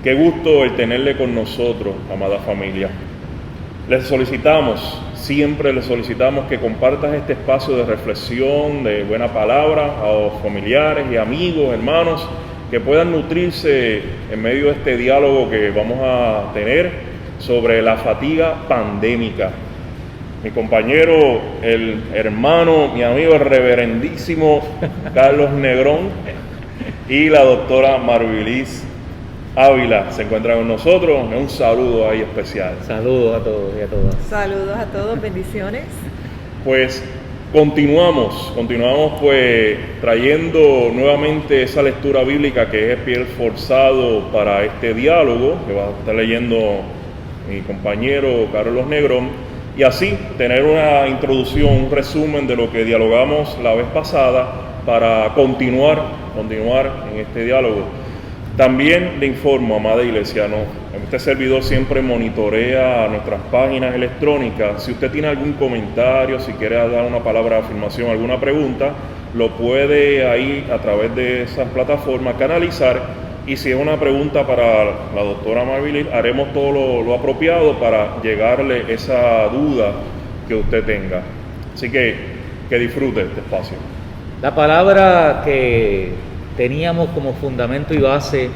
Qué gusto el tenerle con nosotros, amada familia. Siempre les solicitamos que compartas este espacio de reflexión, de buena palabra a familiares y amigos, hermanos, que puedan nutrirse en medio de este diálogo que vamos a tener sobre la fatiga pandémica. Mi compañero, el hermano, mi amigo, el reverendísimo Carlos Negrón y la doctora Marvilis Ávila se encuentran con nosotros. Un saludo ahí especial. Saludos a todos y a todas. Saludos a todos, bendiciones. Pues continuamos pues trayendo nuevamente esa lectura bíblica que es el pie forzado para este diálogo que va a estar leyendo mi compañero Carlos Negrón, y así tener una introducción, un resumen de lo que dialogamos la vez pasada para continuar en este diálogo. También le informo, amada iglesia, este servidor siempre monitorea nuestras páginas electrónicas. Si usted tiene algún comentario, si quiere dar una palabra de afirmación, alguna pregunta, lo puede ahí a través de esas plataformas canalizar. Y si es una pregunta para la doctora Marvilis, haremos todo lo apropiado para llegarle esa duda que usted tenga. Así que disfrute este espacio. La palabra que teníamos como fundamento y base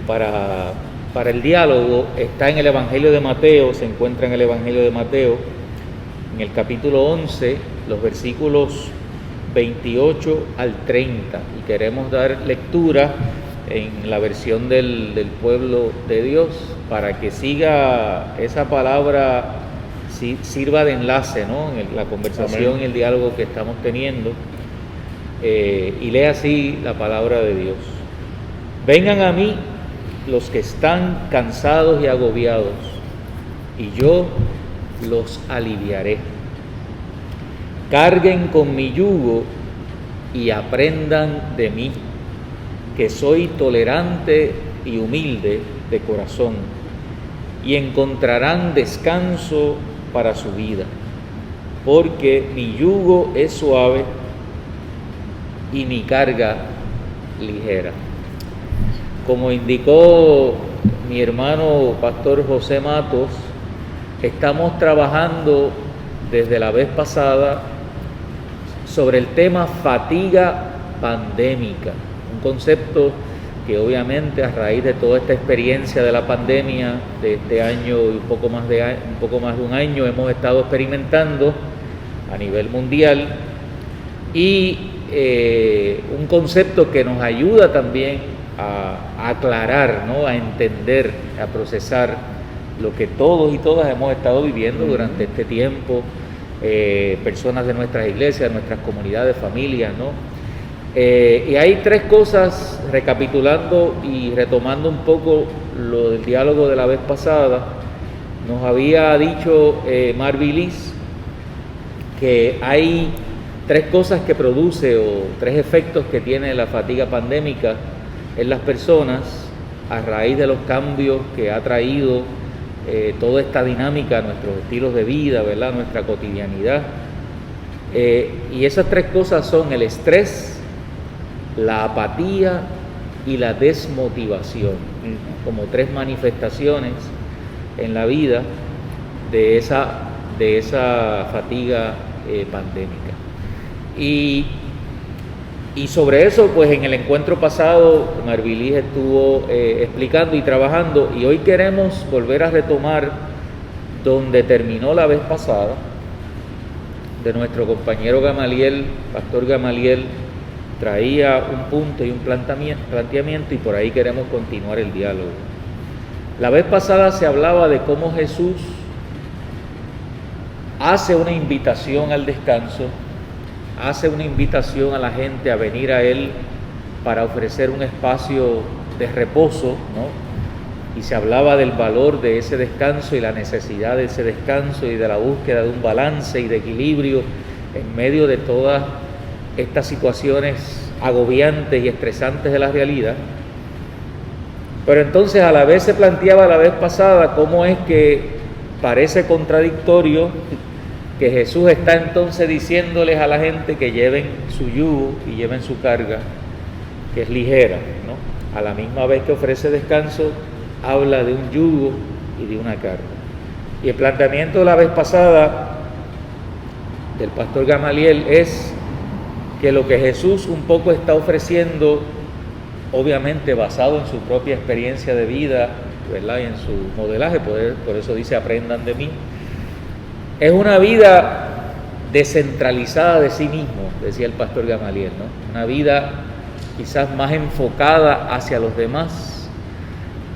para el diálogo está en el Evangelio de Mateo, se encuentra en el Evangelio de Mateo, en el capítulo 11, los versículos 28 al 30, y queremos dar lectura en la versión del pueblo de Dios para que siga esa palabra, sirva de enlace, ¿no?, en la conversación y el diálogo que estamos teniendo. Y lee así la palabra de Dios. Vengan a mí los que están cansados y agobiados, y yo los aliviaré. Carguen con mi yugo y aprendan de mí, que soy tolerante y humilde de corazón, y encontrarán descanso para su vida, porque mi yugo es suave y mi carga ligera. Como indicó mi hermano pastor José Matos, estamos trabajando desde la vez pasada sobre el tema fatiga pandémica, un concepto que obviamente a raíz de toda esta experiencia de la pandemia de este año y un poco más de un año hemos estado experimentando a nivel mundial, y un concepto que nos ayuda también a aclarar, ¿no?, a entender, a procesar lo que todos y todas hemos estado viviendo durante este tiempo, personas de nuestras iglesias, de nuestras comunidades, familias, ¿no? Y hay tres cosas, recapitulando y retomando un poco lo del diálogo de la vez pasada. Nos había dicho Marvilis que hay tres cosas que produce, o tres efectos que tiene la fatiga pandémica en las personas a raíz de los cambios que ha traído toda esta dinámica a nuestros estilos de vida, ¿verdad?, nuestra cotidianidad. Y esas tres cosas son el estrés, la apatía y la desmotivación, como tres manifestaciones en la vida de esa fatiga pandémica. Y sobre eso, pues en el encuentro pasado, Marvilis estuvo explicando y trabajando, y hoy queremos volver a retomar donde terminó la vez pasada, de nuestro compañero Gamaliel, pastor Gamaliel, traía un punto y un planteamiento, y por ahí queremos continuar el diálogo. La vez pasada se hablaba de cómo Jesús hace una invitación al descanso, hace una invitación a la gente a venir a Él para ofrecer un espacio de reposo, ¿no? Y se hablaba del valor de ese descanso y la necesidad de ese descanso y de la búsqueda de un balance y de equilibrio en medio de todas estas situaciones agobiantes y estresantes de la realidad. Pero entonces a la vez se planteaba la vez pasada cómo es que parece contradictorio que Jesús está entonces diciéndoles a la gente que lleven su yugo y lleven su carga, que es ligera, ¿no? a la misma vez que ofrece descanso, habla de un yugo y de una carga. Y el planteamiento de la vez pasada del pastor Gamaliel es que lo que Jesús un poco está ofreciendo, obviamente basado en su propia experiencia de vida, ¿verdad? Y en su modelaje, por eso dice aprendan de mí, es una vida descentralizada de sí mismo, decía el pastor Gamaliel, ¿no? Una vida quizás más enfocada hacia los demás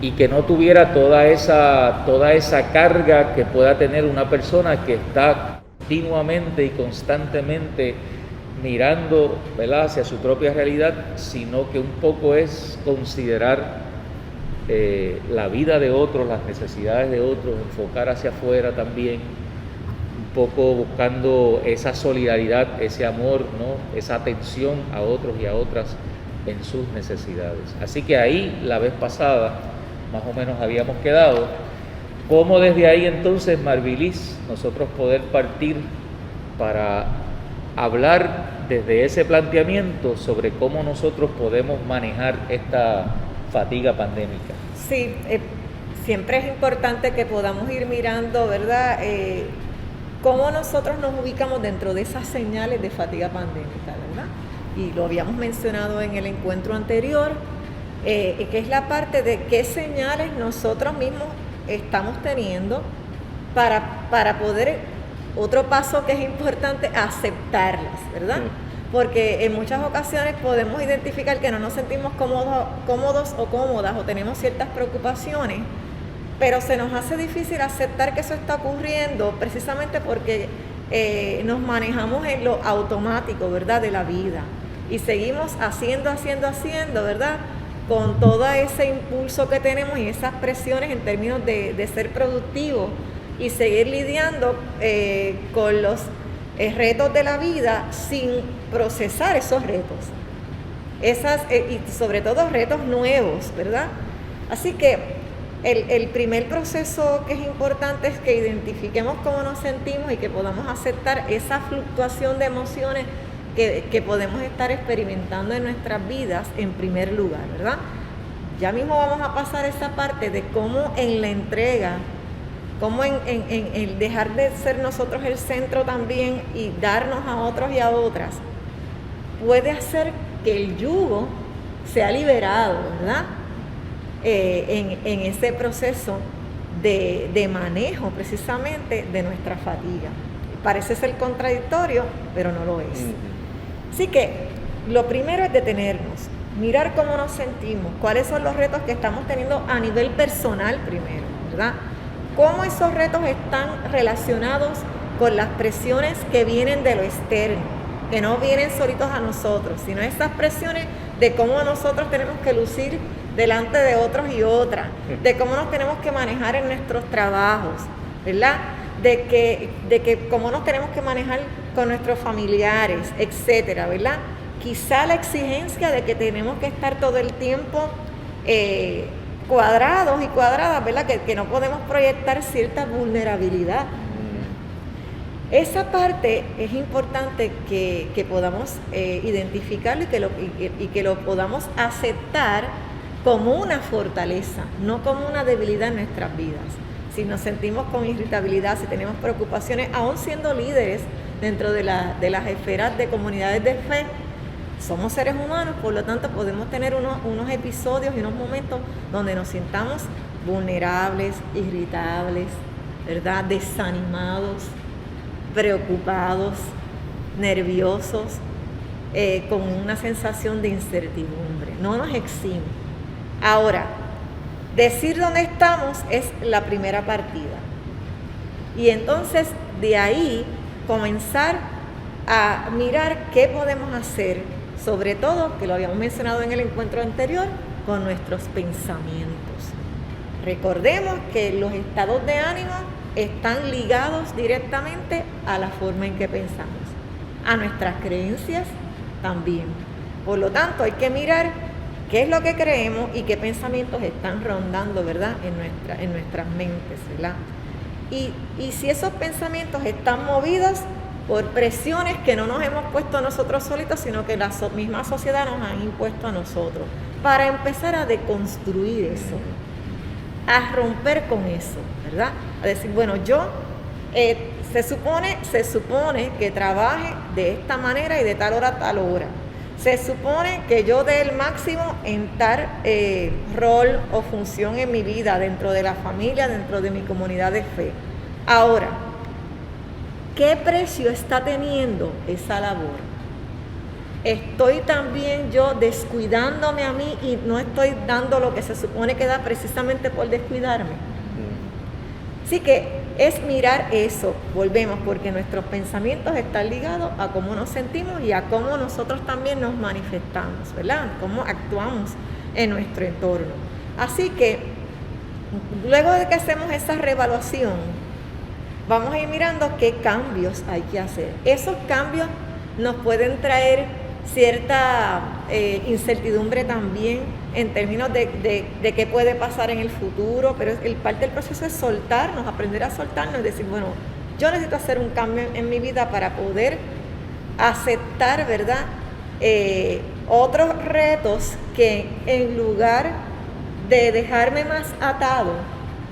y que no tuviera toda esa carga que pueda tener una persona que está continuamente y constantemente mirando, ¿verdad?, hacia su propia realidad, sino que un poco es considerar la vida de otros, las necesidades de otros, enfocar hacia afuera también, un poco buscando esa solidaridad, ese amor, ¿no?, esa atención a otros y a otras en sus necesidades. Así que ahí la vez pasada más o menos habíamos quedado. ¿Cómo desde ahí entonces, Marvilis, nosotros poder partir para hablar desde ese planteamiento sobre cómo nosotros podemos manejar esta fatiga pandémica? Sí, siempre es importante que podamos ir mirando, ¿verdad?, cómo nosotros nos ubicamos dentro de esas señales de fatiga pandémica, ¿verdad? Y lo habíamos mencionado en el encuentro anterior, que es la parte de qué señales nosotros mismos estamos teniendo para poder, otro paso que es importante, aceptarlas, ¿verdad? Porque en muchas ocasiones podemos identificar que no nos sentimos cómodos o cómodas o tenemos ciertas preocupaciones, pero se nos hace difícil aceptar que eso está ocurriendo precisamente porque nos manejamos en lo automático, ¿verdad?, de la vida y seguimos haciendo, ¿verdad?, con todo ese impulso que tenemos y esas presiones en términos de ser productivos y seguir lidiando con los retos de la vida sin procesar esos retos, y sobre todo retos nuevos, ¿verdad? Así que el primer proceso que es importante es que identifiquemos cómo nos sentimos y que podamos aceptar esa fluctuación de emociones que podemos estar experimentando en nuestras vidas en primer lugar, ¿verdad? Ya mismo vamos a pasar esa parte de cómo en la entrega, cómo en el dejar de ser nosotros el centro también y darnos a otros y a otras, puede hacer que el yugo sea liberado, ¿verdad? En ese proceso de manejo precisamente de nuestra fatiga. Parece ser contradictorio, pero no lo es. Así que lo primero es detenernos, mirar cómo nos sentimos, cuáles son los retos que estamos teniendo a nivel personal primero, ¿verdad? Cómo esos retos están relacionados con las presiones que vienen de lo externo, que no vienen solitos a nosotros, sino esas presiones de cómo nosotros tenemos que lucir delante de otros y otras, de cómo nos tenemos que manejar en nuestros trabajos, ¿verdad? De que cómo nos tenemos que manejar con nuestros familiares, etcétera, ¿verdad? Quizá la exigencia de que tenemos que estar todo el tiempo cuadrados y cuadradas, ¿verdad? Que no podemos proyectar cierta vulnerabilidad. Esa parte es importante que podamos identificarlo y que lo podamos aceptar como una fortaleza, no como una debilidad en nuestras vidas. Si nos sentimos con irritabilidad, si tenemos preocupaciones, aún siendo líderes dentro de las esferas de comunidades de fe, somos seres humanos, por lo tanto podemos tener unos episodios y unos momentos donde nos sintamos vulnerables, irritables, ¿verdad?, desanimados, preocupados, nerviosos, con una sensación de incertidumbre. No nos exime. Ahora, decir dónde estamos es la primera partida. Y entonces de ahí comenzar a mirar qué podemos hacer, sobre todo, que lo habíamos mencionado en el encuentro anterior, con nuestros pensamientos. Recordemos que los estados de ánimo están ligados directamente a la forma en que pensamos, a nuestras creencias también. Por lo tanto, hay que mirar qué es lo que creemos y qué pensamientos están rondando, ¿verdad?, en nuestras mentes, ¿verdad? Y si esos pensamientos están movidos por presiones que no nos hemos puesto nosotros solitos, sino que la misma sociedad nos ha impuesto a nosotros, para empezar a deconstruir eso, a romper con eso, ¿verdad? A decir, bueno, yo se supone que trabaje de esta manera y de tal hora a tal hora. Se supone que yo dé el máximo en tal rol o función en mi vida, dentro de la familia, dentro de mi comunidad de fe. Ahora, ¿qué precio está teniendo esa labor? Estoy también yo descuidándome a mí y no estoy dando lo que se supone que da precisamente por descuidarme. Así que es mirar eso, volvemos, porque nuestros pensamientos están ligados a cómo nos sentimos y a cómo nosotros también nos manifestamos, ¿verdad? Cómo actuamos en nuestro entorno. Así que, luego de que hacemos esa reevaluación, vamos a ir mirando qué cambios hay que hacer. Esos cambios nos pueden traer cierta incertidumbre también en términos de qué puede pasar en el futuro, pero parte del proceso es soltarnos, aprender a soltarnos y decir, bueno, yo necesito hacer un cambio en mi vida para poder aceptar, ¿verdad? Otros retos que en lugar de dejarme más atado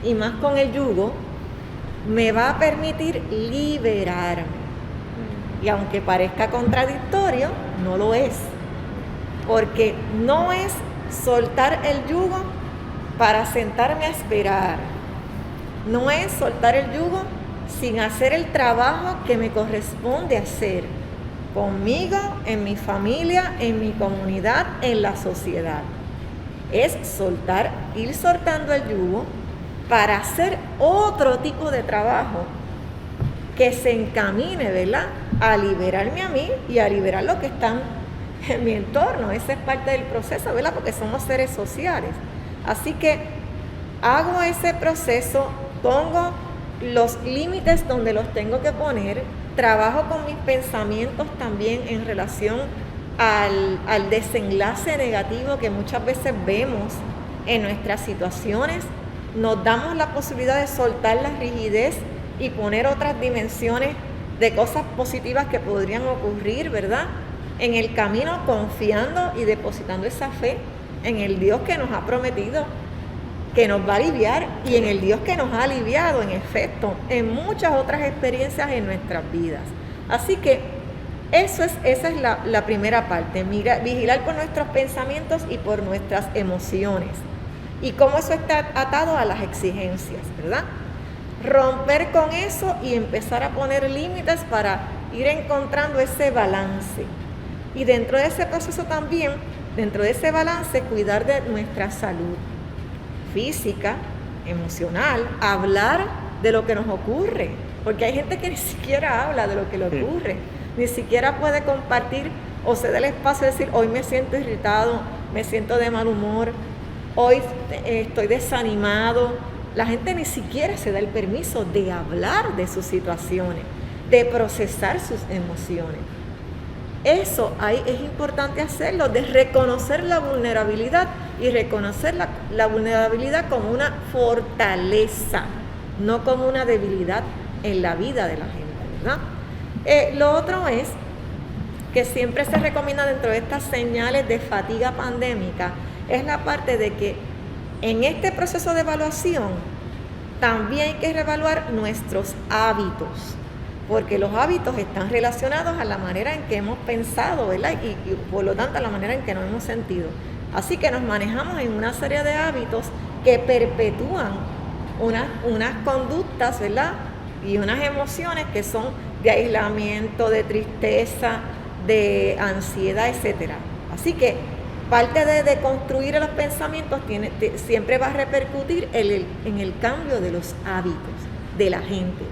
y más con el yugo, me va a permitir liberarme. Y aunque parezca contradictorio, no lo es. Porque no es soltar el yugo para sentarme a esperar. No es soltar el yugo sin hacer el trabajo que me corresponde hacer conmigo, en mi familia, en mi comunidad, en la sociedad. Es soltar, ir soltando el yugo para hacer otro tipo de trabajo que se encamine, ¿verdad?, a liberarme a mí y a liberar lo que están en mi entorno. Esa es parte del proceso, ¿verdad?, porque somos seres sociales. Así que hago ese proceso, pongo los límites donde los tengo que poner, trabajo con mis pensamientos también en relación al desenlace negativo que muchas veces vemos en nuestras situaciones. Nos damos la posibilidad de soltar la rigidez y poner otras dimensiones de cosas positivas que podrían ocurrir, ¿verdad?, en el camino, confiando y depositando esa fe en el Dios que nos ha prometido que nos va a aliviar y en el Dios que nos ha aliviado, en efecto, en muchas otras experiencias en nuestras vidas. Así que esa es la primera parte, vigilar por nuestros pensamientos y por nuestras emociones. Y cómo eso está atado a las exigencias, ¿verdad? Romper con eso y empezar a poner límites para ir encontrando ese balance. Y dentro de ese proceso también, dentro de ese balance, cuidar de nuestra salud física, emocional, hablar de lo que nos ocurre. Porque hay gente que ni siquiera habla de lo que le ocurre, ni siquiera puede compartir o se da el espacio de decir, hoy me siento irritado, me siento de mal humor, hoy estoy desanimado. La gente ni siquiera se da el permiso de hablar de sus situaciones, de procesar sus emociones. Eso ahí es importante hacerlo, de reconocer la vulnerabilidad y reconocer la vulnerabilidad como una fortaleza, no como una debilidad en la vida de la gente, ¿verdad? Lo otro es que siempre se recomienda dentro de estas señales de fatiga pandémica, es la parte de que en este proceso de evaluación también hay que reevaluar nuestros hábitos, porque los hábitos están relacionados a la manera en que hemos pensado, ¿verdad? Y por lo tanto a la manera en que nos hemos sentido. Así que nos manejamos en una serie de hábitos que perpetúan unas conductas, ¿verdad?, y unas emociones que son de aislamiento, de tristeza, de ansiedad, etc. Así que parte de construir los pensamientos siempre va a repercutir en el cambio de los hábitos de la gente.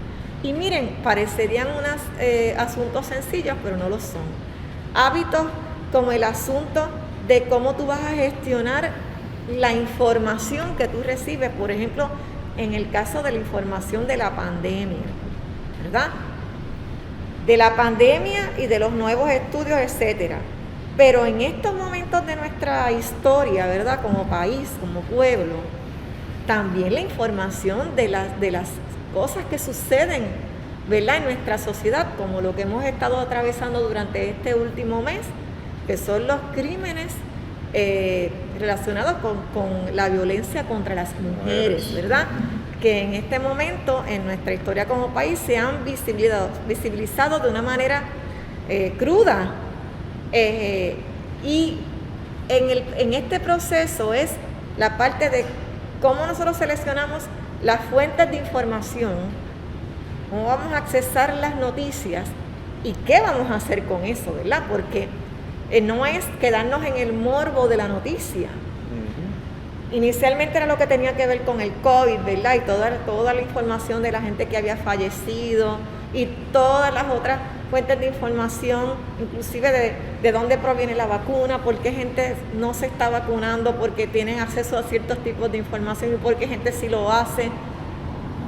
Y miren, parecerían unos asuntos sencillos, pero no lo son. Hábitos como el asunto de cómo tú vas a gestionar la información que tú recibes, por ejemplo, en el caso de la información de la pandemia, ¿verdad? De la pandemia y de los nuevos estudios, etcétera. Pero en estos momentos de nuestra historia, ¿verdad?, como país, como pueblo, también la información de las cosas que suceden ¿verdad?, en nuestra sociedad, como lo que hemos estado atravesando durante este último mes, que son los crímenes relacionados con la violencia contra las mujeres, ¿verdad?, que en este momento en nuestra historia como país se han visibilizado de una manera cruda, y en este proceso es la parte de cómo nosotros seleccionamos las fuentes de información, cómo vamos a accesar las noticias y qué vamos a hacer con eso, ¿verdad? Porque no es quedarnos en el morbo de la noticia. Inicialmente era lo que tenía que ver con el COVID, ¿verdad? Y toda la información de la gente que había fallecido y todas las otras fuentes de información, inclusive de dónde proviene la vacuna, por qué gente no se está vacunando, porque tienen acceso a ciertos tipos de información y por qué gente sí lo hace.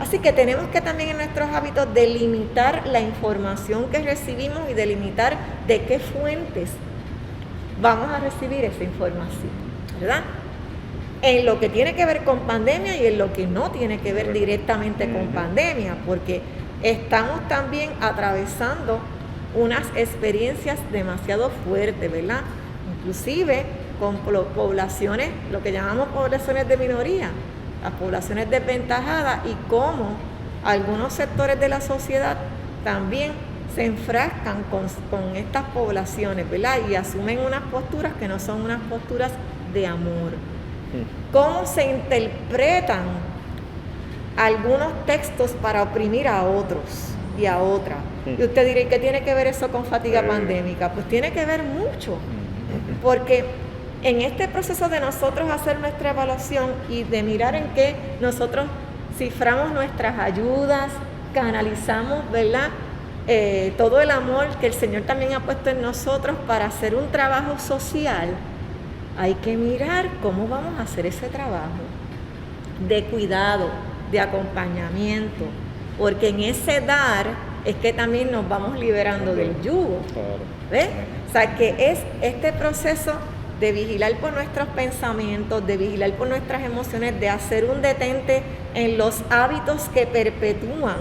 Así que tenemos que también en nuestros hábitos delimitar la información que recibimos y delimitar de qué fuentes vamos a recibir esa información, ¿verdad? En lo que tiene que ver con pandemia y en lo que no tiene que ver directamente con pandemia, porque estamos también atravesando unas experiencias demasiado fuertes, ¿verdad? Inclusive con poblaciones, lo que llamamos poblaciones de minoría, las poblaciones desventajadas, y cómo algunos sectores de la sociedad también se enfrascan con estas poblaciones, ¿verdad? Y asumen unas posturas que no son unas posturas de amor. Cómo se interpretan algunos textos para oprimir a otros y a otras. Y usted dirá, ¿y qué tiene que ver eso con fatiga pandémica? Pues tiene que ver mucho, porque en este proceso de nosotros hacer nuestra evaluación y de mirar en qué nosotros ciframos nuestras ayudas, canalizamos, ¿verdad?, todo el amor que el Señor también ha puesto en nosotros para hacer un trabajo social, hay que mirar cómo vamos a hacer ese trabajo de cuidado, de acompañamiento, porque en ese dar es que también nos vamos liberando del yugo. ¿Ves? O sea, que es este proceso de vigilar por nuestros pensamientos, de vigilar por nuestras emociones, de hacer un detente en los hábitos que perpetúan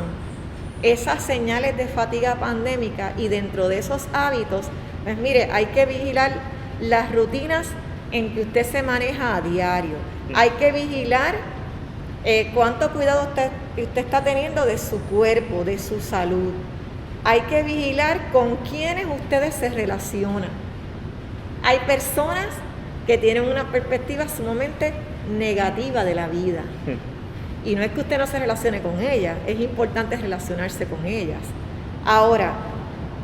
esas señales de fatiga pandémica, y dentro de esos hábitos, pues mire, hay que vigilar las rutinas en que usted se maneja a diario. Hay que vigilar cuánto cuidado usted está teniendo de su cuerpo, de su salud. Hay que vigilar con quiénes ustedes se relacionan. Hay personas que tienen una perspectiva sumamente negativa de la vida. Y no es que usted no se relacione con ellas, es importante relacionarse con ellas. Ahora,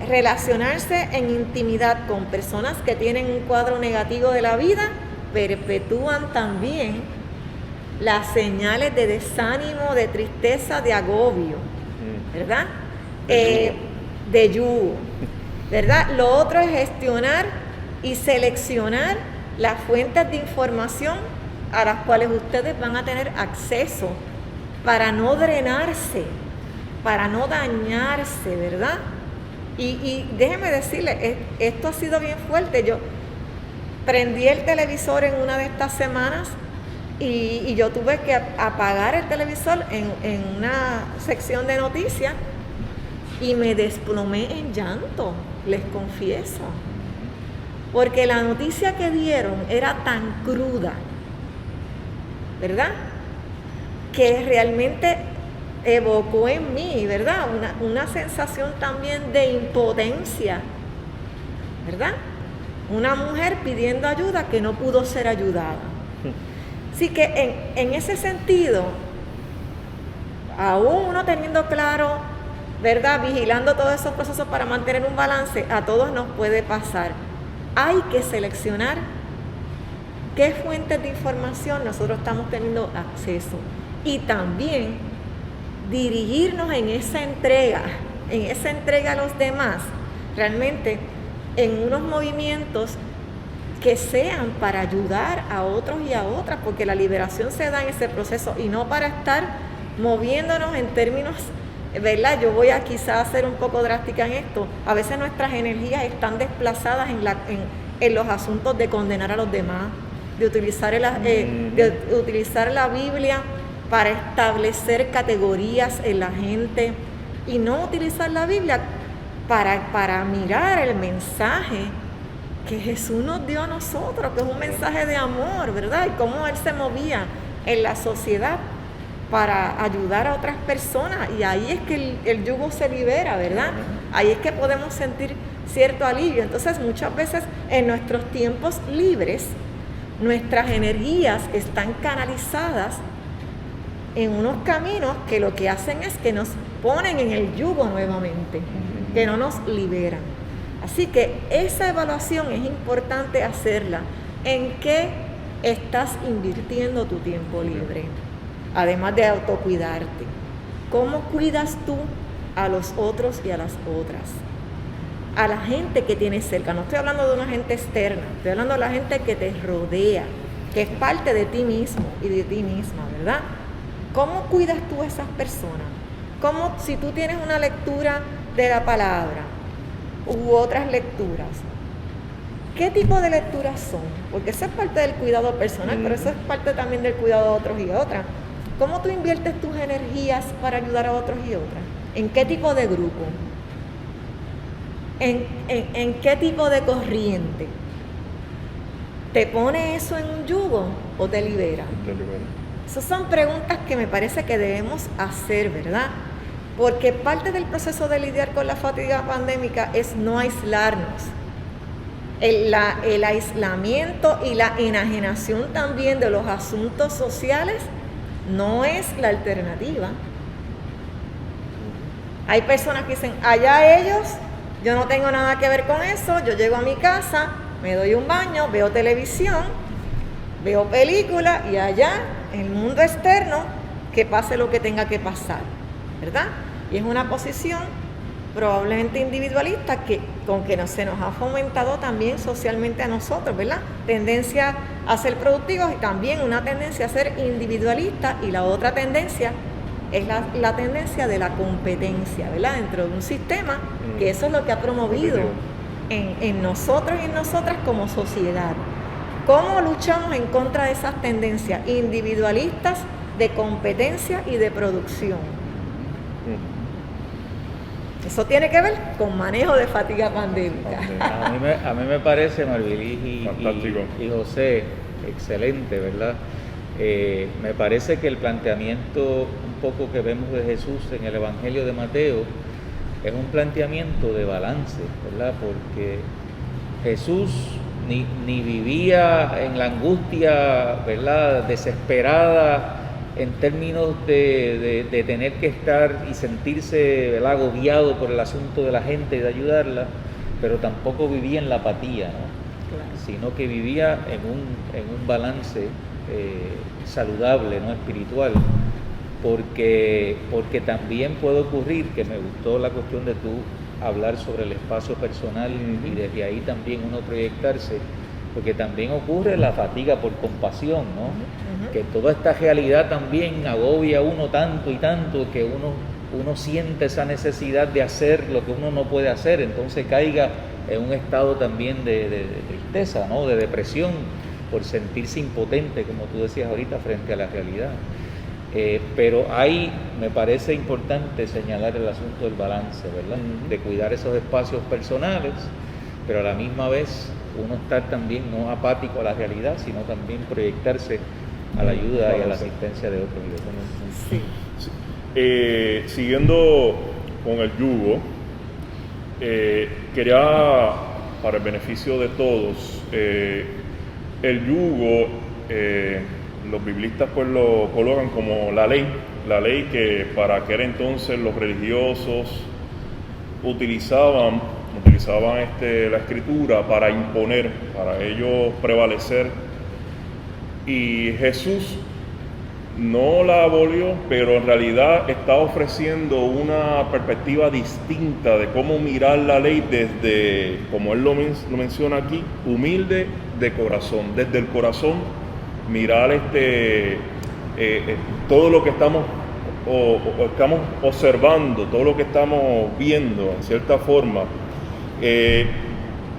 relacionarse en intimidad con personas que tienen un cuadro negativo de la vida perpetúan también las señales de desánimo, de tristeza, de agobio, ¿verdad? De yugo, ¿verdad? Lo otro es gestionar y seleccionar las fuentes de información a las cuales ustedes van a tener acceso para no drenarse, para no dañarse, ¿verdad? Y déjeme decirle, esto ha sido bien fuerte. Yo prendí el televisor en una de estas semanas y yo tuve que apagar el televisor en una sección de noticias y me desplomé en llanto, les confieso. Porque la noticia que dieron era tan cruda, ¿verdad?, que realmente evocó en mí, ¿verdad?, una sensación también de impotencia, ¿verdad? Una mujer pidiendo ayuda que no pudo ser ayudada. Así que en ese sentido, aún uno teniendo claro, ¿verdad?, vigilando todos esos procesos para mantener un balance, a todos nos puede pasar. Hay que seleccionar qué fuentes de información nosotros estamos teniendo acceso y también dirigirnos en esa entrega a los demás, realmente en unos movimientos que sean para ayudar a otros y a otras, porque la liberación se da en ese proceso y no para estar moviéndonos en términos, ¿verdad? Yo voy a quizás ser un poco drástica en esto. A veces nuestras energías están desplazadas en los asuntos de condenar a los demás, de utilizar la Biblia para establecer categorías en la gente y no utilizar la Biblia para mirar el mensaje que Jesús nos dio a nosotros, que es un mensaje de amor, ¿verdad? Y cómo Él se movía en la sociedad para ayudar a otras personas, y ahí es que el yugo se libera, ¿verdad? Ahí es que podemos sentir cierto alivio. Entonces, muchas veces en nuestros tiempos libres, nuestras energías están canalizadas en unos caminos que lo que hacen es que nos ponen en el yugo nuevamente, que no nos liberan. Así que esa evaluación es importante hacerla. ¿En qué estás invirtiendo tu tiempo libre? Además de autocuidarte. ¿Cómo cuidas tú a los otros y a las otras? A la gente que tienes cerca. No estoy hablando de una gente externa, estoy hablando de la gente que te rodea, que es parte de ti mismo y de ti misma, ¿verdad? ¿Cómo cuidas tú a esas personas? ¿Cómo, si tú tienes una lectura de la palabra u otras lecturas, qué tipo de lecturas son? Porque eso es parte del cuidado personal, pero eso es parte también del cuidado de otros y otras. ¿Cómo tú inviertes tus energías para ayudar a otros y otras? ¿En qué tipo de grupo? ¿En qué tipo de corriente? ¿Te pone eso en un yugo o te libera? Esas son preguntas que me parece que debemos hacer, ¿verdad? Porque parte del proceso de lidiar con la fatiga pandémica es no aislarnos. El aislamiento y la enajenación también de los asuntos sociales no es la alternativa. Hay personas que dicen, allá ellos, yo no tengo nada que ver con eso, yo llego a mi casa, me doy un baño, veo televisión, veo películas y allá, en el mundo externo, que pase lo que tenga que pasar, ¿verdad? Y es una posición probablemente individualista con que se nos ha fomentado también socialmente a nosotros, ¿verdad? Tendencia a ser productivos y también una tendencia a ser individualista, y la otra tendencia es la tendencia de la competencia, ¿verdad? Dentro de un sistema que eso es lo que ha promovido en nosotros y en nosotras como sociedad. ¿Cómo luchamos en contra de esas tendencias individualistas de competencia y de producción? Eso tiene que ver con manejo de fatiga pandémica. A mí me parece, Marvilis y José, excelente, ¿verdad? Me parece que el planteamiento un poco que vemos de Jesús en el Evangelio de Mateo es un planteamiento de balance, ¿verdad? Porque Jesús ni vivía en la angustia, ¿verdad?, desesperada en términos de tener que estar y sentirse, ¿verdad?, agobiado por el asunto de la gente y de ayudarla, pero tampoco vivía en la apatía, ¿no? Claro. Sino que vivía en un balance saludable, ¿no?, espiritual, porque también puede ocurrir, que me gustó la cuestión de tú hablar sobre el espacio personal y desde ahí también uno proyectarse, porque también ocurre la fatiga por compasión, ¿no? Que toda esta realidad también agobia a uno tanto y tanto que uno siente esa necesidad de hacer lo que uno no puede hacer, entonces caiga en un estado también de tristeza, ¿no?, de depresión, por sentirse impotente, como tú decías ahorita, frente a la realidad. Pero ahí me parece importante señalar el asunto del balance, ¿verdad? De cuidar esos espacios personales, pero a la misma vez uno estar también no apático a la realidad, sino también proyectarse a la ayuda y a la asistencia de otros. Sí. Siguiendo con el yugo, quería, para el beneficio de todos, el yugo, los biblistas pues lo colocan como la ley que para aquel entonces los religiosos utilizaban la escritura para imponer, para ellos prevalecer, y Jesús no la abolió, pero en realidad está ofreciendo una perspectiva distinta de cómo mirar la ley desde, como él lo menciona aquí, humilde de corazón, desde el corazón mirar todo lo que estamos observando, todo lo que estamos viendo en cierta forma,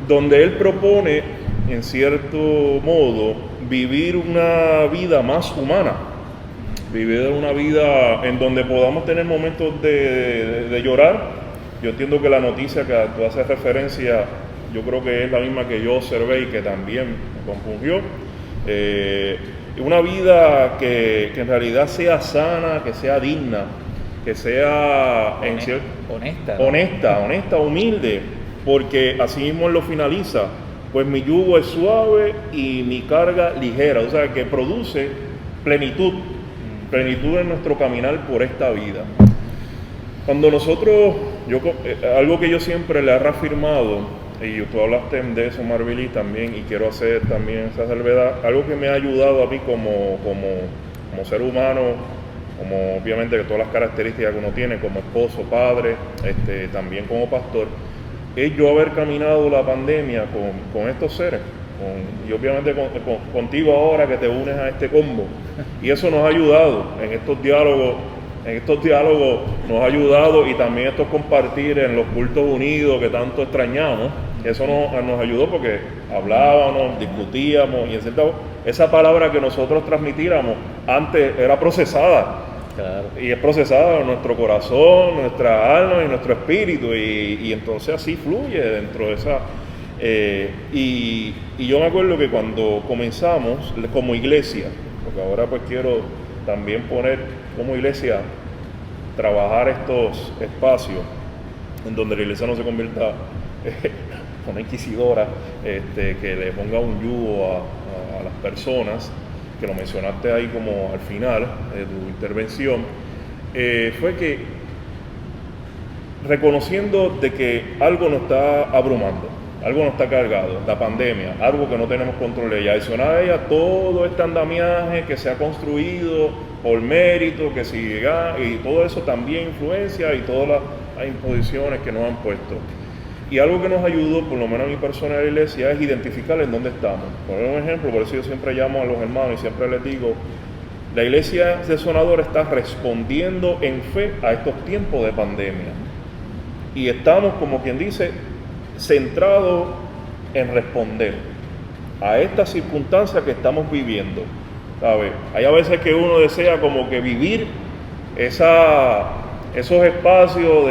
donde él propone en cierto modo vivir una vida más humana, vivir una vida en donde podamos tener momentos de llorar. Yo entiendo que la noticia que tú haces referencia, yo creo que es la misma que yo observé y que también me compungió. Una vida que en realidad sea sana, que sea digna, que sea honesta, humilde, porque así mismo él lo finaliza, pues mi yugo es suave y mi carga ligera, o sea que produce plenitud en nuestro caminar por esta vida. Cuando nosotros, algo que yo siempre le he reafirmado, y tú hablaste de eso, Marvili, también, y quiero hacer también esa salvedad, algo que me ha ayudado a mí como ser humano, como obviamente que todas las características que uno tiene como esposo, padre, también como pastor, es yo haber caminado la pandemia con estos seres, y obviamente contigo ahora que te unes a este combo, y eso nos ha ayudado en estos diálogos nos ha ayudado, y también estos compartir en los cultos unidos que tanto extrañamos. Eso nos ayudó porque hablábamos, discutíamos, y en cierta esa palabra que nosotros transmitiéramos antes era procesada. Claro. Y es procesada en nuestro corazón, nuestra alma y nuestro espíritu, y entonces así fluye dentro de esa. Y yo me acuerdo que cuando comenzamos como iglesia, porque ahora pues quiero también poner como iglesia, trabajar estos espacios en donde la iglesia no se convierta una inquisidora, que le ponga un yugo a las personas, que lo mencionaste ahí como al final de tu intervención, fue que reconociendo de que algo nos está abrumando, algo nos está cargado, la pandemia, algo que no tenemos control, y adicional a ella todo este andamiaje que se ha construido por mérito, que siga, y todo eso también influencia, y todas las imposiciones que nos han puesto. Y algo que nos ayudó, por lo menos a mi persona de la iglesia, es identificar en dónde estamos. Por un ejemplo, por eso yo siempre llamo a los hermanos y siempre les digo, la iglesia de Sonador está respondiendo en fe a estos tiempos de pandemia. Y estamos, como quien dice, centrados en responder a estas circunstancias que estamos viviendo, ¿sabes? Hay a veces que uno desea como que vivir esos espacios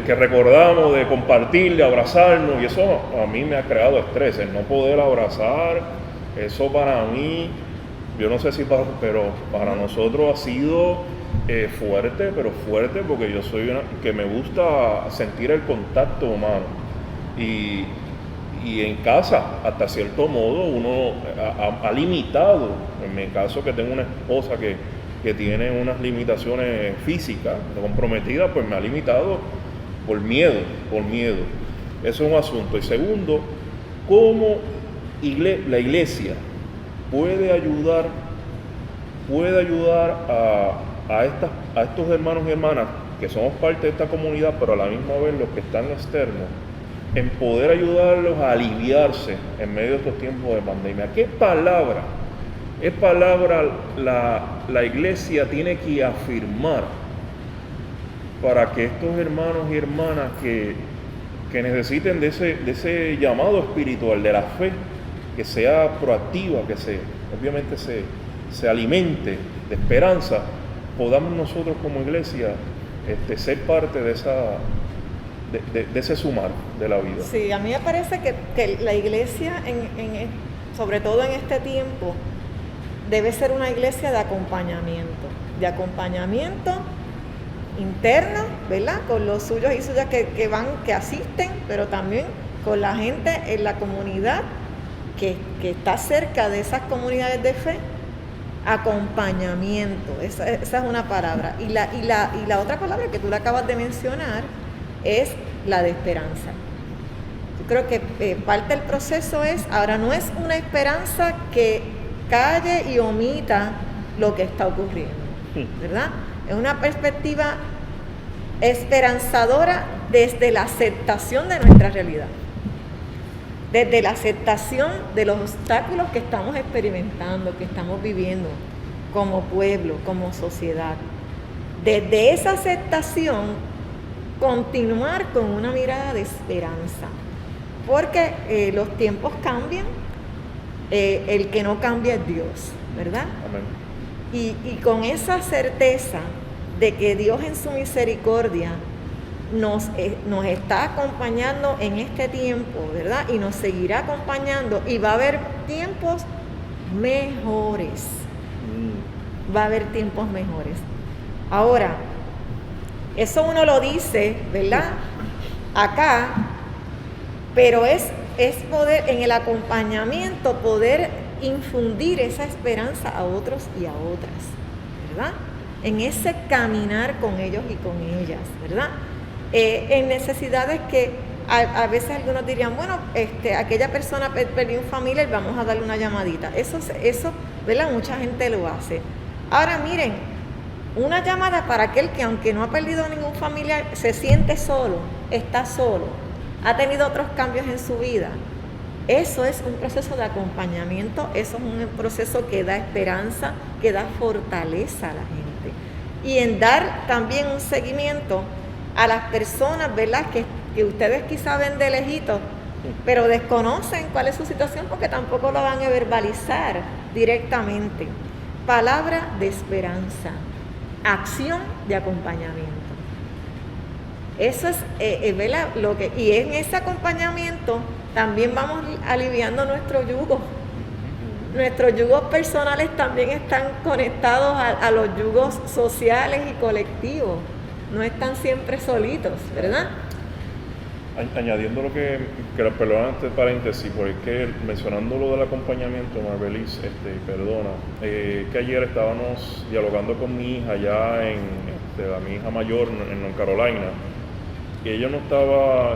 que recordamos, de compartir, de abrazarnos, y eso a mí me ha creado estrés, el no poder abrazar. Eso para mí, yo no sé si pero para nosotros ha sido fuerte, porque yo soy que me gusta sentir el contacto humano, y en casa, hasta cierto modo, uno ha limitado. En mi caso, que tengo una esposa que tiene unas limitaciones físicas, comprometidas, pues me ha limitado por miedo. Eso es un asunto. Y segundo, ¿cómo la iglesia puede ayudar a estos hermanos y hermanas que somos parte de esta comunidad, pero a la misma vez los que están externos, en poder ayudarlos a aliviarse en medio de estos tiempos de pandemia? ¿Qué palabra la iglesia tiene que afirmar para que estos hermanos y hermanas que necesiten de ese llamado espiritual, de la fe, que sea proactiva, que obviamente se alimente de esperanza, podamos nosotros como iglesia ser parte de ese sumar de la vida? Sí, a mí me parece que la iglesia, sobre todo en este tiempo, debe ser una iglesia de acompañamiento interno, ¿verdad? Con los suyos y suyas que asisten, pero también con la gente en la comunidad que está cerca de esas comunidades de fe. Acompañamiento, esa es una palabra. Y la otra palabra que tú le acabas de mencionar es la de esperanza. Yo creo que parte del proceso ahora no es una esperanza que calle y omita lo que está ocurriendo, ¿verdad? Es una perspectiva esperanzadora desde la aceptación de nuestra realidad, desde la aceptación de los obstáculos que estamos experimentando, que estamos viviendo como pueblo, como sociedad. Desde esa aceptación, continuar con una mirada de esperanza, porque los tiempos cambian, el que no cambia es Dios, ¿verdad? Amén. Y con esa certeza de que Dios en su misericordia nos está acompañando en este tiempo, ¿verdad? Y nos seguirá acompañando, y va a haber tiempos mejores. Va a haber tiempos mejores. Ahora, eso uno lo dice, ¿verdad? Acá, pero es poder, en el acompañamiento, poder infundir esa esperanza a otros y a otras, ¿verdad? En ese caminar con ellos y con ellas, ¿verdad? En necesidades que a veces algunos dirían, bueno, aquella persona perdió un familiar, vamos a darle una llamadita. Eso, ¿verdad? Mucha gente lo hace. Ahora miren, una llamada para aquel que, aunque no ha perdido ningún familiar, se siente solo, está solo, ha tenido otros cambios en su vida. Eso es un proceso de acompañamiento, eso es un proceso que da esperanza, que da fortaleza a la gente. Y en dar también un seguimiento a las personas, ¿verdad?, que ustedes quizá ven de lejito, pero desconocen cuál es su situación porque tampoco lo van a verbalizar directamente. Palabra de esperanza, acción de acompañamiento. Eso es ¿verdad? Y en ese acompañamiento también vamos aliviando nuestro yugo. Nuestros yugos personales también están conectados a los yugos sociales y colectivos. No están siempre solitos, ¿verdad? Añadiendo lo que perdona este paréntesis, porque mencionando lo del acompañamiento, Marbelis, perdona, que ayer estábamos dialogando con mi hija ya mi hija mayor en North Carolina, y ella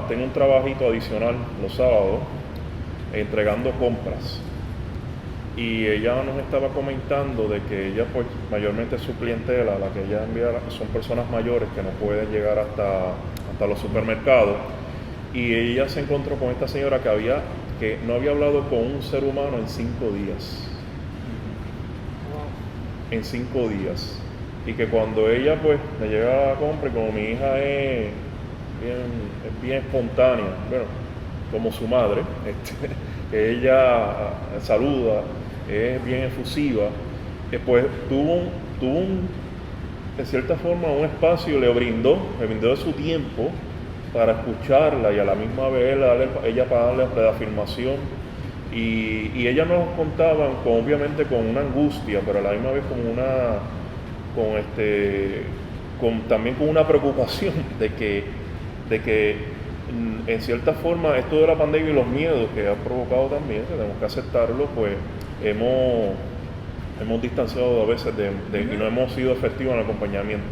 tenía un trabajito adicional los sábados, entregando compras, y ella nos estaba comentando de que ella, pues, mayormente su clientela, la que ella envía, son personas mayores que no pueden llegar hasta los supermercados. Y ella se encontró con esta señora que no había hablado con un ser humano en 5 días. En 5 días. Y que cuando ella, pues, le llega la compra, y como mi hija es bien espontánea, bueno, como su madre, que ella saluda, es bien efusiva, pues tuvo de cierta forma un espacio, le brindó de su tiempo para escucharla, y a la misma vez ella para darle reafirmación, y ella nos contaba obviamente con una angustia, pero a la misma vez también con una preocupación de que en cierta forma esto de la pandemia y los miedos que ha provocado también, que tenemos que aceptarlo, pues hemos distanciado a veces y no hemos sido efectivos en el acompañamiento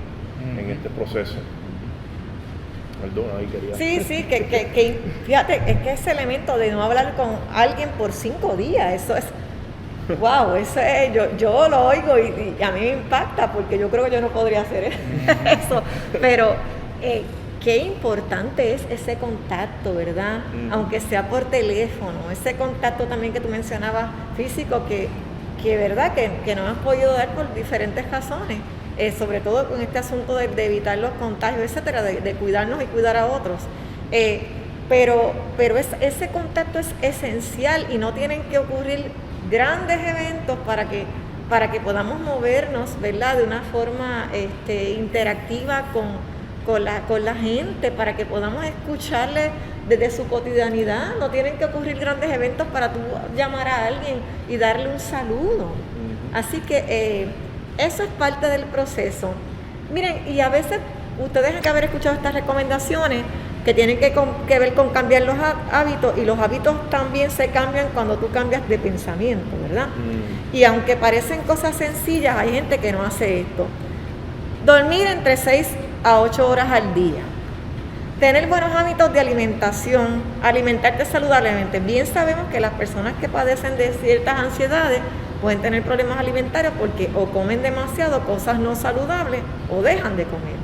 en este proceso. Perdona, ahí quería. Sí, que fíjate, es que ese elemento de no hablar con alguien por 5 días, eso es, wow, eso es, yo lo oigo y a mí me impacta, porque yo creo que yo no podría hacer eso, pero qué importante es ese contacto, ¿verdad? Aunque sea por teléfono, ese contacto también que tú mencionabas, físico, que ¿verdad? Que no hemos podido dar por diferentes razones. Sobre todo con este asunto de evitar los contagios, etcétera, de cuidarnos y cuidar a otros. Pero ese contacto es esencial, y no tienen que ocurrir grandes eventos para que podamos movernos, ¿verdad?, de una forma interactiva con la gente, para que podamos escucharle desde su cotidianidad. No tienen que ocurrir grandes eventos para tú llamar a alguien y darle un saludo. Así que eso es parte del proceso. Miren, y a veces ustedes tienen que haber escuchado estas recomendaciones que tienen que ver con cambiar los hábitos, y los hábitos también se cambian cuando tú cambias de pensamiento, ¿verdad? Y aunque parecen cosas sencillas, hay gente que no hace esto. Dormir entre 6 a 8 horas al día. Tener buenos hábitos de alimentación, alimentarte saludablemente. Bien sabemos que las personas que padecen de ciertas ansiedades pueden tener problemas alimentarios porque o comen demasiado cosas no saludables o dejan de comer,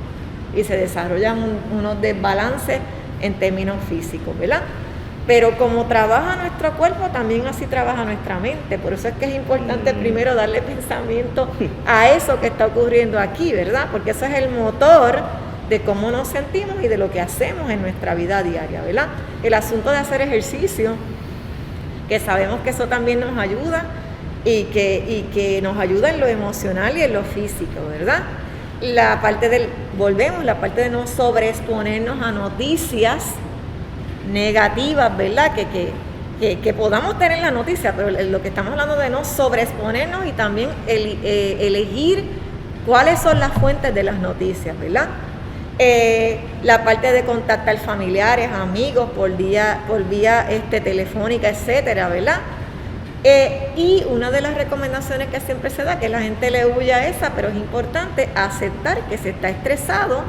y se desarrollan unos desbalances en términos físicos, ¿verdad? Pero como trabaja nuestro cuerpo, también así trabaja nuestra mente. Por eso es que es importante primero darle pensamiento a eso que está ocurriendo aquí, ¿verdad? Porque eso es el motor de cómo nos sentimos y de lo que hacemos en nuestra vida diaria, ¿verdad? El asunto de hacer ejercicio, que sabemos que eso también nos ayuda y que nos ayuda en lo emocional y en lo físico, ¿verdad? La parte de no sobreexponernos a noticias negativas, ¿verdad? Que podamos tener la noticia, pero lo que estamos hablando de no sobreexponernos y también elegir cuáles son las fuentes de las noticias, ¿verdad? La parte de contactar familiares, amigos por vía telefónica, etcétera, ¿verdad? Y una de las recomendaciones que siempre se da, que la gente le huye a esa, pero es importante aceptar que se está estresado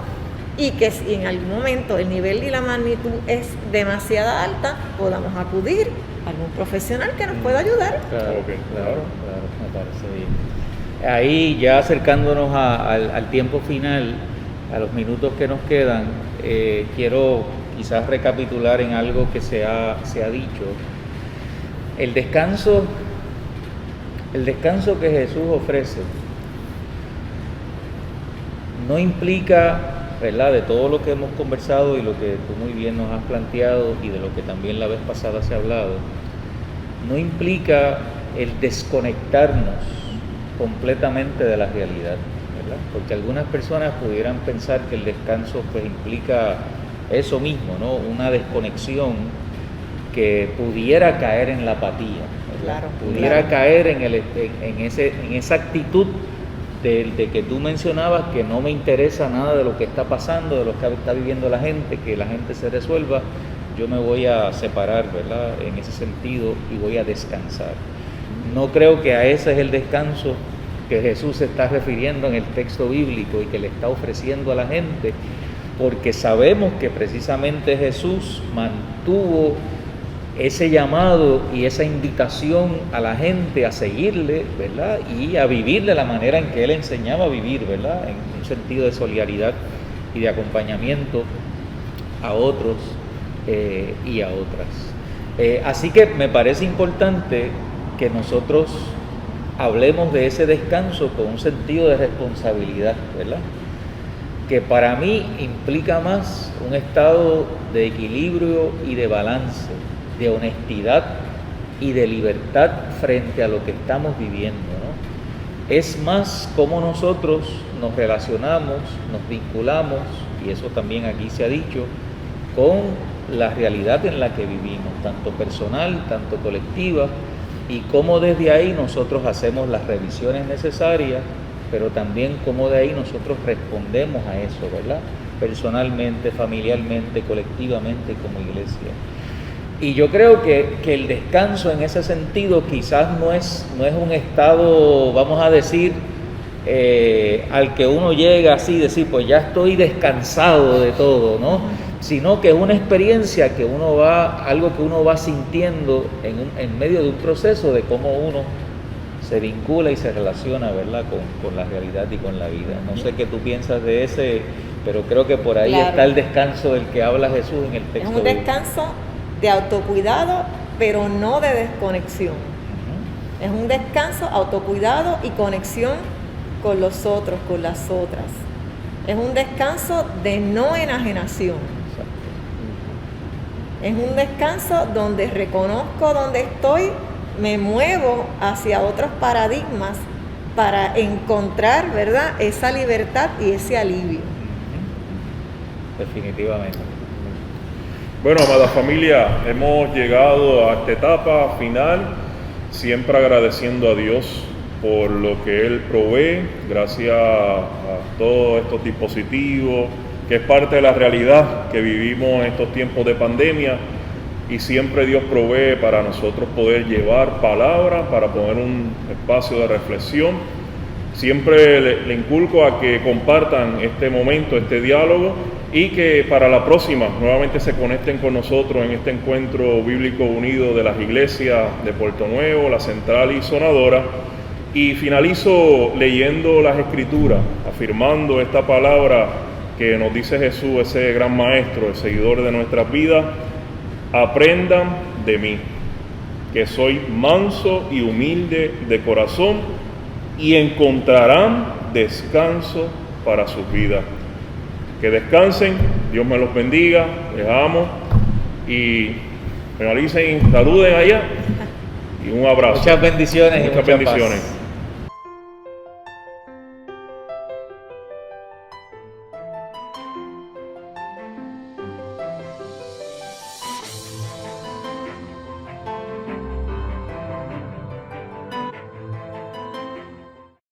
y que si en algún momento el nivel y la magnitud es demasiado alta, podamos acudir a algún profesional que nos pueda ayudar. Claro, Ok, claro, me parece bien. Ahí ya acercándonos al tiempo final, a los minutos que nos quedan, quiero quizás recapitular en algo que se ha dicho. El descanso que Jesús ofrece no implica, ¿verdad?, de todo lo que hemos conversado y lo que tú muy bien nos has planteado y de lo que también la vez pasada se ha hablado, no implica el desconectarnos completamente de la realidad, ¿verdad? Porque algunas personas pudieran pensar que el descanso pues implica eso mismo, ¿no? Una desconexión que pudiera caer en la apatía, ¿verdad? Claro, pudiera claro. caer en esa actitud de que tú mencionabas, que no me interesa nada de lo que está pasando, de lo que está viviendo la gente, que la gente se resuelva, yo me voy a separar, ¿verdad?, en ese sentido, y voy a descansar. No creo que a ese es el descanso que Jesús se está refiriendo en el texto bíblico y que le está ofreciendo a la gente, porque sabemos que precisamente Jesús mantuvo ese llamado y esa invitación a la gente a seguirle, ¿verdad?, y a vivir de la manera en que Él enseñaba a vivir, ¿verdad?, en un sentido de solidaridad y de acompañamiento a otros y a otras. Así que me parece importante que nosotros hablemos de ese descanso con un sentido de responsabilidad, ¿verdad?, que para mí implica más un estado de equilibrio y de balance, de honestidad y de libertad frente a lo que estamos viviendo, ¿no? Es más cómo nosotros nos relacionamos, nos vinculamos, y eso también aquí se ha dicho, con la realidad en la que vivimos, tanto personal, tanto colectiva, y cómo desde ahí nosotros hacemos las revisiones necesarias, pero también cómo de ahí nosotros respondemos a eso, ¿verdad?, personalmente, familiarmente, colectivamente, como iglesia. Y yo creo que el descanso en ese sentido quizás no es un estado, vamos a decir, al que uno llega así, decir, pues ya estoy descansado de todo, ¿no? Sino que es una experiencia algo que uno va sintiendo en medio de un proceso de cómo uno se vincula y se relaciona, ¿verdad?, con la realidad y con la vida. No sé qué tú piensas de ese, pero creo que por ahí Claro. está el descanso del que habla Jesús en el Es texto. un descanso de autocuidado, pero no de desconexión. Ujú. Es un descanso, autocuidado y conexión con los otros, con las otras. Es un descanso de no enajenación. Exacto. Es un descanso donde reconozco dónde estoy, me muevo hacia otros paradigmas para encontrar, ¿verdad?, esa libertad y ese alivio. Definitivamente. Bueno, amada familia, hemos llegado a esta etapa final, siempre agradeciendo a Dios por lo que Él provee, gracias a todos estos dispositivos, que es parte de la realidad que vivimos en estos tiempos de pandemia, y siempre Dios provee para nosotros poder llevar palabra, para poner un espacio de reflexión. Siempre le inculco a que compartan este momento, este diálogo, y que para la próxima nuevamente se conecten con nosotros en este encuentro bíblico unido de las iglesias de Puerto Nuevo, La Central y Sonadora. Y finalizo leyendo las Escrituras, afirmando esta palabra que nos dice Jesús, ese gran maestro, el seguidor de nuestras vidas: aprendan de mí, que soy manso y humilde de corazón, y encontrarán descanso para sus vidas. Que descansen, Dios me los bendiga, les amo, y finalicen, saluden allá. y un abrazo. Muchas bendiciones y Muchas mucha paz. bendiciones.